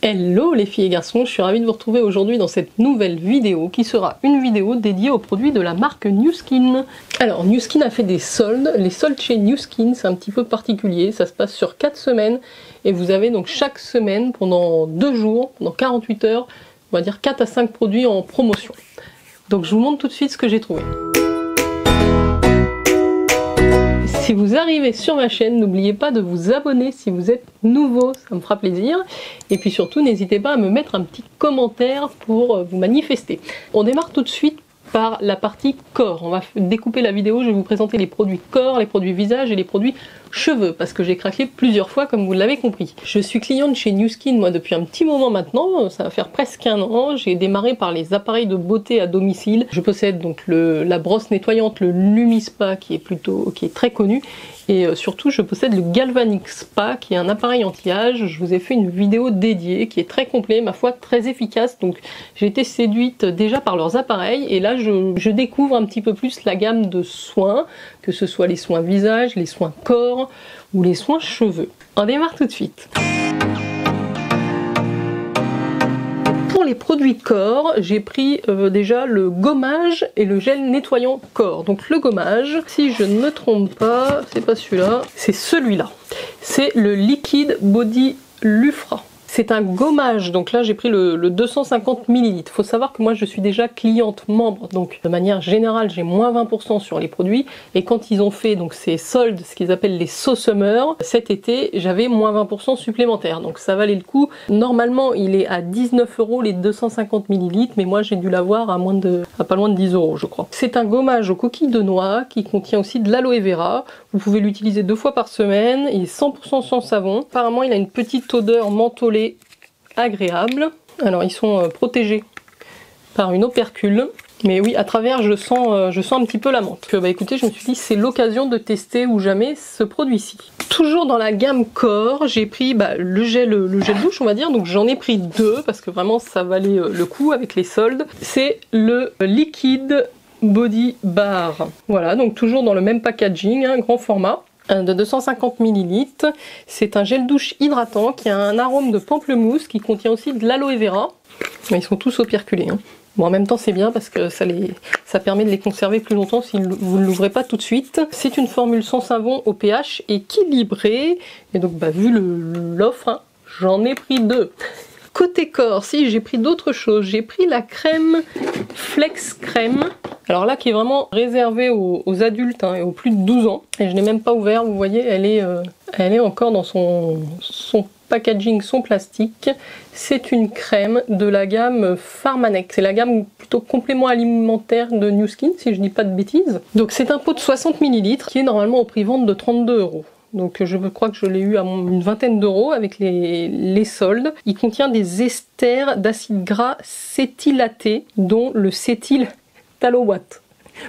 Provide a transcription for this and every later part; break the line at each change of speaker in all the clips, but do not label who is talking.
Hello les filles et garçons, je suis ravie de vous retrouver aujourd'hui dans cette nouvelle vidéo qui sera une vidéo dédiée aux produits de la marque Nu Skin. Alors Nu Skin a fait des soldes, les soldes chez Nu Skin c'est un petit peu particulier, ça se passe sur 4 semaines et vous avez donc chaque semaine pendant 2 jours, pendant 48 heures, on va dire 4 à 5 produits en promotion. Donc je vous montre tout de suite ce que j'ai trouvé. Si vous arrivez sur ma chaîne, n'oubliez pas de vous abonner si vous êtes nouveau, ça me fera plaisir. Et puis surtout, n'hésitez pas à me mettre un petit commentaire pour vous manifester. On démarre tout de suite par la partie corps. On va découper la vidéo, je vais vous présenter les produits corps, les produits visage et les produits cheveux, parce que j'ai craqué plusieurs fois comme vous l'avez compris. Je suis cliente chez Nu Skin moi depuis un petit moment maintenant, ça va faire presque un an. J'ai démarré par les appareils de beauté à domicile. Je possède donc la brosse nettoyante, le Lumispa qui est très connu. Et surtout je possède le Galvanic Spa qui est un appareil anti-âge. Je vous ai fait une vidéo dédiée qui est très complet, ma foi très efficace. Donc j'ai été séduite déjà par leurs appareils et là je découvre un petit peu plus la gamme de soins, que ce soit les soins visage, les soins corps ou les soins cheveux. On démarre tout de suite. Pour les produits corps, j'ai pris déjà le gommage et le gel nettoyant corps. Donc le gommage, si je ne me trompe pas, c'est pas celui-là, c'est celui-là. C'est le Liquid Body Lufra. C'est un gommage, donc là j'ai pris le 250 ml. Il faut savoir que moi je suis déjà cliente membre, donc de manière générale j'ai moins 20% sur les produits. Et quand ils ont fait donc ces soldes, ce qu'ils appellent les So Summer, cet été j'avais moins 20% supplémentaires. Donc ça valait le coup. Normalement il est à 19 € les 250 ml, mais moi j'ai dû l'avoir à pas loin de 10 € je crois. C'est un gommage aux coquilles de noix qui contient aussi de l'aloe vera. Vous pouvez l'utiliser 2 fois par semaine. Il est 100% sans savon. Apparemment il a une petite odeur mentholée agréable. Alors ils sont protégés par une opercule, mais oui à travers je sens un petit peu la menthe. Bah écoutez, je me suis dit c'est l'occasion de tester ou jamais ce produit-ci. Toujours dans la gamme corps, j'ai pris le gel douche on va dire, donc j'en ai pris 2 parce que vraiment ça valait le coup avec les soldes. C'est le Liquid Body Bar. Voilà, donc toujours dans le même packaging, hein, grand format. De 250 ml. C'est un gel douche hydratant qui a un arôme de pamplemousse qui contient aussi de l'aloe vera. Ils sont tous operculés. Hein. Bon, en même temps c'est bien parce que ça permet de les conserver plus longtemps si vous ne l'ouvrez pas tout de suite. C'est une formule sans savon au pH équilibré. Et donc vu l'offre, hein, j'en ai pris 2. Côté corps, si j'ai pris d'autres choses, j'ai pris la crème Flex Crème. Alors là qui est vraiment réservée aux adultes hein, et aux plus de 12 ans. Et je n'ai même pas ouvert, vous voyez, elle est encore dans son packaging, son plastique. C'est une crème de la gamme Pharmanex. C'est la gamme plutôt complément alimentaire de Nu Skin si je dis pas de bêtises. Donc c'est un pot de 60 ml qui est normalement au prix vente de 32 €. Donc je crois que je l'ai eu à une vingtaine d'euros avec les soldes. Il contient des esters d'acide gras cétylaté, dont le cétyltaloate.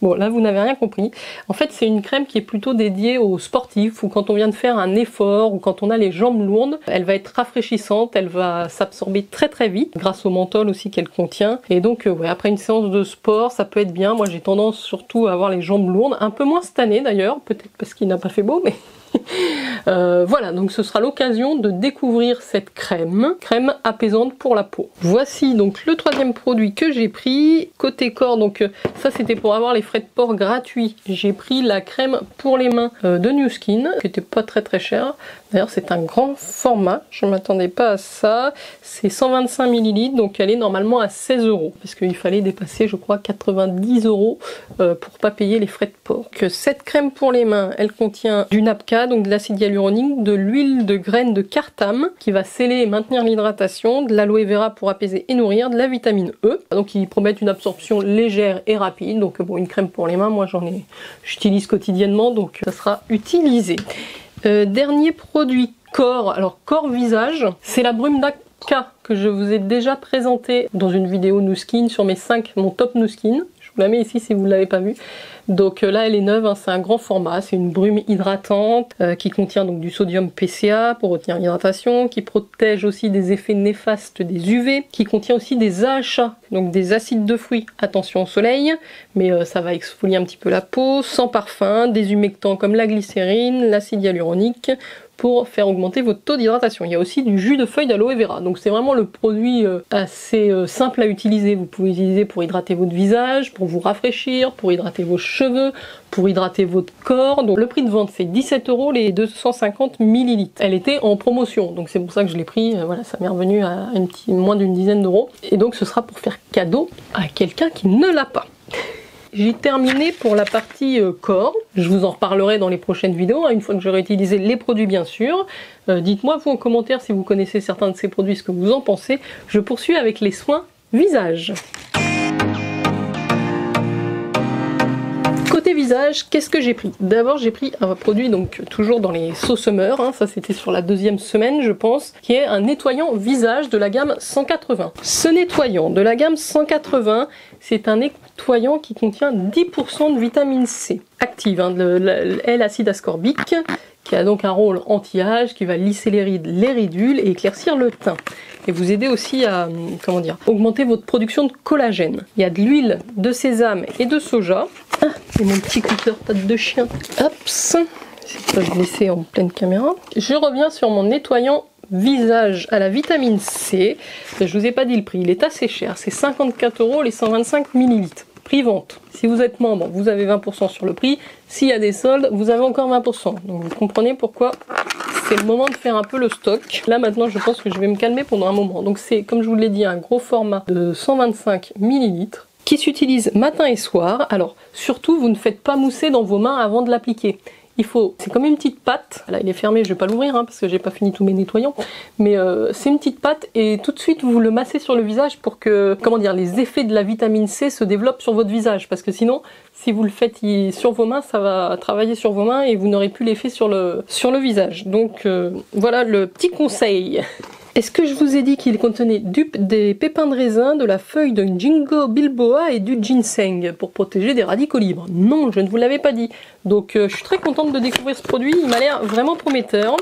Bon là vous n'avez rien compris. En fait c'est une crème qui est plutôt dédiée aux sportifs ou quand on vient de faire un effort ou quand on a les jambes lourdes. Elle va être rafraîchissante, elle va s'absorber très très vite grâce au menthol aussi qu'elle contient. Et donc ouais, après une séance de sport ça peut être bien. Moi j'ai tendance surtout à avoir les jambes lourdes, un peu moins cette année d'ailleurs, peut-être parce qu'il n'a pas fait beau mais... voilà, donc ce sera l'occasion de découvrir cette crème apaisante pour la peau. Voici donc le troisième produit que j'ai pris. Côté corps, donc ça c'était pour avoir les frais de port gratuits. J'ai pris la crème pour les mains de Nu Skin, qui était pas très chère. D'ailleurs c'est un grand format, je ne m'attendais pas à ça. C'est 125 ml, donc elle est normalement à 16 €. Parce qu'il fallait dépasser je crois 90 € pour pas payer les frais de port. Que cette crème pour les mains, elle contient du napka, donc de l'acide hyaluronique, de l'huile de graines de cartame qui va sceller et maintenir l'hydratation, de l'aloe vera pour apaiser et nourrir, de la vitamine E. Donc ils promettent une absorption légère et rapide. Donc bon, une crème pour les mains, moi j'utilise quotidiennement, donc ça sera utilisé. Dernier produit corps, alors corps visage, c'est la brume d'Aka que je vous ai déjà présenté dans une vidéo Nu Skin sur mon top Nu Skin. Je vous la mets ici si vous ne l'avez pas vue. Donc là elle est neuve, hein, c'est un grand format, c'est une brume hydratante qui contient donc du sodium PCA pour retenir l'hydratation, qui protège aussi des effets néfastes des UV, qui contient aussi des AHA, donc des acides de fruits, attention au soleil, mais ça va exfolier un petit peu la peau, sans parfum, des humectants comme la glycérine, l'acide hyaluronique, pour faire augmenter votre taux d'hydratation. Il y a aussi du jus de feuilles d'aloe vera, donc c'est vraiment le produit assez simple à utiliser. Vous pouvez l'utiliser pour hydrater votre visage, pour vous rafraîchir, pour hydrater vos cheveux, pour hydrater votre corps. Donc le prix de vente c'est 17 € les 250 ml. Elle était en promotion, donc c'est pour ça que je l'ai pris. Voilà, ça m'est revenu à moins d'une dizaine d'euros. Et donc ce sera pour faire cadeau à quelqu'un qui ne l'a pas. J'ai terminé pour la partie corps. Je vous en reparlerai dans les prochaines vidéos, une fois que j'aurai utilisé les produits bien sûr. Dites-moi vous en commentaire si vous connaissez certains de ces produits, ce que vous en pensez. Je poursuis avec les soins visage. Côté visage, qu'est-ce que j'ai pris? D'abord j'ai pris un produit donc toujours dans les So Summer, ça c'était sur la deuxième semaine je pense, qui est un nettoyant visage de la gamme 180. Ce nettoyant de la gamme 180, c'est un nettoyant qui contient 10% de vitamine C active, de L-acide ascorbique, qui a donc un rôle anti-âge, qui va lisser les rides, les ridules et éclaircir le teint. Et vous aider aussi à, augmenter votre production de collagène. Il y a de l'huile de sésame et de soja. Ah, et mon petit cutter patte de chien. Hop, c'est pas de laisser en pleine caméra. Je reviens sur mon nettoyant visage à la vitamine C. Je vous ai pas dit le prix, il est assez cher. C'est 54 € les 125 ml. Prix vente. Si vous êtes membre, vous avez 20% sur le prix. S'il y a des soldes, vous avez encore 20%. Donc vous comprenez pourquoi c'est le moment de faire un peu le stock. Là maintenant, je pense que je vais me calmer pendant un moment. Donc c'est, comme je vous l'ai dit, un gros format de 125 ml qui s'utilise matin et soir. Alors surtout, vous ne faites pas mousser dans vos mains avant de l'appliquer. C'est comme une petite pâte, là il est fermé, je vais pas l'ouvrir parce que j'ai pas fini tous mes nettoyants, mais c'est une petite pâte et tout de suite vous le massez sur le visage pour que, les effets de la vitamine C se développent sur votre visage, parce que sinon, si vous le faites sur vos mains, ça va travailler sur vos mains et vous n'aurez plus l'effet sur le visage. Donc voilà le petit conseil. Est-ce que je vous ai dit qu'il contenait des pépins de raisin, de la feuille de Ginkgo biloba et du ginseng pour protéger des radicaux libres? Non, je ne vous l'avais pas dit. Donc je suis très contente de découvrir ce produit, il m'a l'air vraiment prometteur.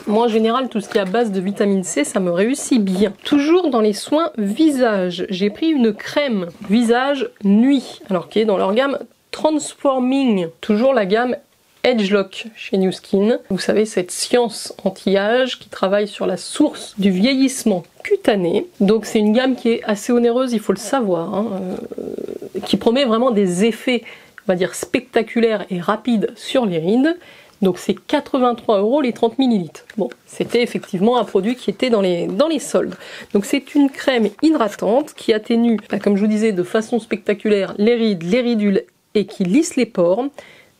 Moi en général, tout ce qui est à base de vitamine C, ça me réussit bien. Toujours dans les soins visage, j'ai pris une crème visage nuit, alors qui est dans leur gamme Transforming, toujours la gamme Edgelock chez New Skin. Vous savez, cette science anti-âge qui travaille sur la source du vieillissement cutané. Donc c'est une gamme qui est assez onéreuse, il faut le savoir, qui promet vraiment des effets, on va dire, spectaculaires et rapides sur les rides. Donc c'est 83 € les 30 ml. Bon, c'était effectivement un produit qui était dans les soldes. Donc c'est une crème hydratante qui atténue, comme je vous disais, de façon spectaculaire les rides, les ridules et qui lisse les pores.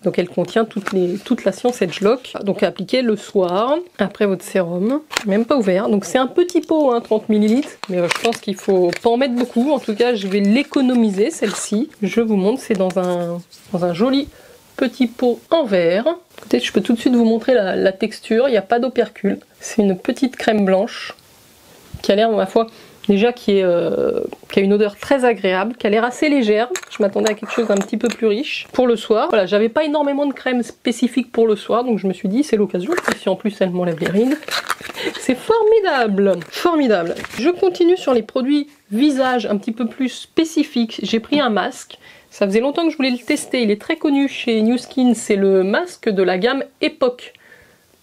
Donc elle contient toute la science Edgelock. Donc à appliquer le soir, après votre sérum. Même pas ouvert. Donc c'est un petit pot, 30 ml. Mais je pense qu'il faut pas en mettre beaucoup. En tout cas, je vais l'économiser, celle-ci. Je vous montre, c'est dans un joli petit pot en verre. Peut-être je peux tout de suite vous montrer la texture. Il n'y a pas d'opercule. C'est une petite crème blanche qui a l'air, ma foi, déjà qui a une odeur très agréable, qui a l'air assez légère. Je m'attendais à quelque chose d'un petit peu plus riche. Pour le soir, voilà, j'avais pas énormément de crème spécifique pour le soir, donc je me suis dit c'est l'occasion. Et si en plus elle m'enlève les rides, c'est formidable, formidable. Je continue sur les produits visage un petit peu plus spécifiques. J'ai pris un masque. Ça faisait longtemps que je voulais le tester. Il est très connu chez New Skin. C'est le masque de la gamme Epoch.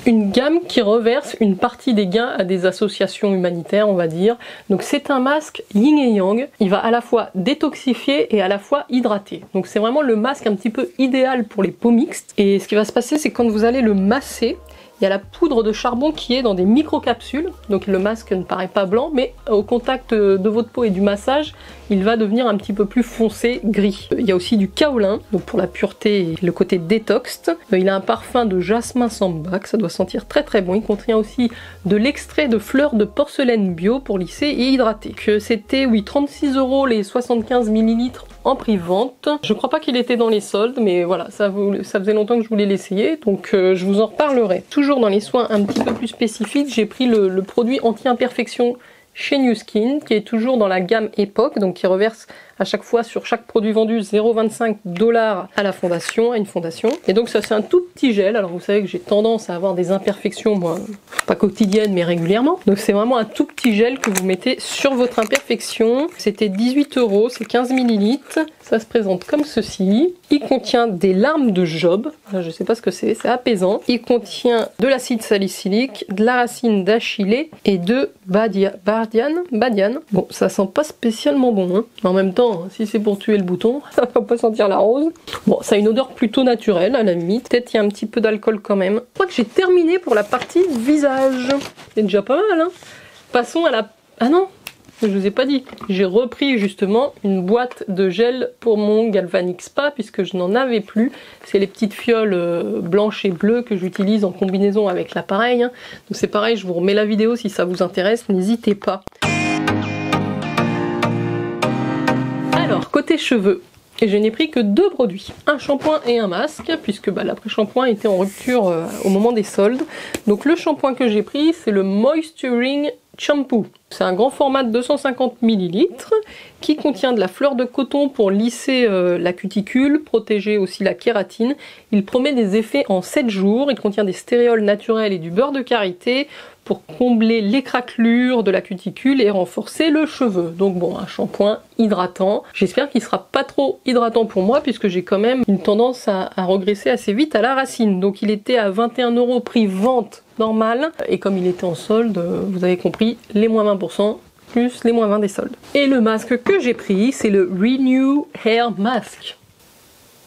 Une gamme qui reverse une partie des gains à des associations humanitaires, on va dire. Donc c'est un masque yin et yang. Il va à la fois détoxifier et à la fois hydrater. Donc c'est vraiment le masque un petit peu idéal pour les peaux mixtes. Et ce qui va se passer, c'est quand vous allez le masser, il y a la poudre de charbon qui est dans des micro-capsules. Donc le masque ne paraît pas blanc, mais au contact de votre peau et du massage, il va devenir un petit peu plus foncé, gris. Il y a aussi du kaolin, donc pour la pureté et le côté détox. Il a un parfum de jasmin sambac, ça doit sentir très très bon. Il contient aussi de l'extrait de fleurs de porcelaine bio pour lisser et hydrater. C'était, oui, 36 € les 75 ml en prix vente. Je crois pas qu'il était dans les soldes, mais voilà, ça faisait longtemps que je voulais l'essayer, donc je vous en reparlerai. Toujours dans les soins un petit peu plus spécifiques, j'ai pris le produit anti-imperfection chez New Skin, qui est toujours dans la gamme Epoch, donc qui reverse à chaque fois sur chaque produit vendu 0,25 $ à la fondation, à une fondation. Et donc ça c'est un tout petit gel. Alors vous savez que j'ai tendance à avoir des imperfections, moi, pas quotidiennes mais régulièrement. Donc c'est vraiment un tout petit gel que vous mettez sur votre imperfection. C'était 18 €, c'est 15 ml. Ça se présente comme ceci. Il contient des larmes de job. Je sais pas ce que c'est apaisant. Il contient de l'acide salicylique, de la racine d'achillée et de badiane. Bon, ça sent pas spécialement bon, hein. Mais en même temps, si c'est pour tuer le bouton, ça va pas sentir la rose. Bon, ça a une odeur plutôt naturelle à la limite. Peut-être il y a un petit peu d'alcool quand même. Je crois que j'ai terminé pour la partie visage. C'est déjà pas mal, hein. Passons à la... Ah non, je vous ai pas dit. J'ai repris justement une boîte de gel pour mon Galvanic Spa puisque je n'en avais plus. C'est les petites fioles blanches et bleues que j'utilise en combinaison avec l'appareil, hein. Donc c'est pareil, je vous remets la vidéo si ça vous intéresse, n'hésitez pas. Alors, côté cheveux, je n'ai pris que 2 produits, un shampoing et un masque, puisque l'après-shampoing était en rupture au moment des soldes. Donc le shampoing que j'ai pris, c'est le Moisturing Shampoo. C'est un grand format de 250 ml qui contient de la fleur de coton pour lisser la cuticule, protéger aussi la kératine. Il promet des effets en 7 jours. Il contient des stéréols naturels et du beurre de karité pour combler les craquelures de la cuticule et renforcer le cheveu. Donc bon, un shampoing hydratant. J'espère qu'il sera pas trop hydratant pour moi puisque j'ai quand même une tendance à regresser assez vite à la racine. Donc il était à 21 € prix vente normal et comme il était en solde, vous avez compris, les moins 20% plus les moins 20 des soldes. Et le masque que j'ai pris, c'est le Renew Hair Mask.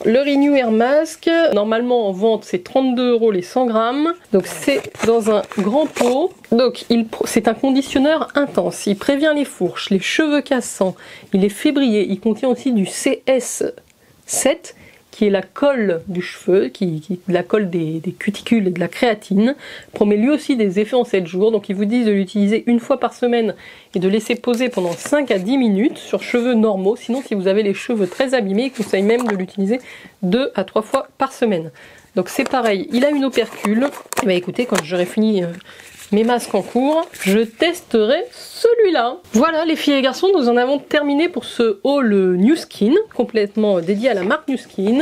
Le Renew Hair Mask, normalement en vente c'est 32 € les 100 grammes. Donc c'est dans un grand pot. Donc c'est un conditionneur intense. Il prévient les fourches, les cheveux cassants. Il est fébrier. Il contient aussi du CS7 qui est la colle du cheveu, la colle des cuticules et de la créatine. Promet lui aussi des effets en 7 jours. Donc ils vous disent de l'utiliser une fois par semaine et de laisser poser pendant 5 à 10 minutes sur cheveux normaux. Sinon, si vous avez les cheveux très abîmés, il conseille même de l'utiliser 2 à 3 fois par semaine. Donc c'est pareil, il a une opercule. Et bah écoutez, quand j'aurai fini mes masques en cours, je testerai celui-là. Voilà les filles et les garçons, nous en avons terminé pour ce haul New Skin, complètement dédié à la marque New Skin.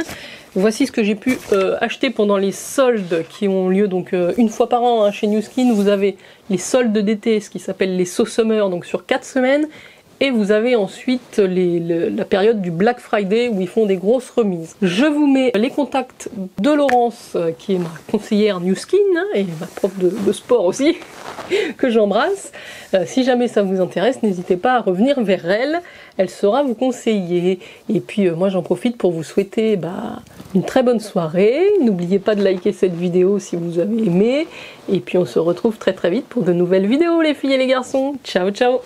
Voici ce que j'ai pu acheter pendant les soldes qui ont lieu donc une fois par an, hein, chez New Skin. Vous avez les soldes d'été, ce qui s'appelle les So Summer, donc sur 4 semaines. Et vous avez ensuite la période du Black Friday où ils font des grosses remises. Je vous mets les contacts de Laurence, qui est ma conseillère New Skin, hein, et ma prof de sport aussi, que j'embrasse. Si jamais ça vous intéresse, n'hésitez pas à revenir vers elle. Elle saura vous conseiller. Et puis moi j'en profite pour vous souhaiter une très bonne soirée. N'oubliez pas de liker cette vidéo si vous avez aimé. Et puis on se retrouve très très vite pour de nouvelles vidéos les filles et les garçons. Ciao ciao!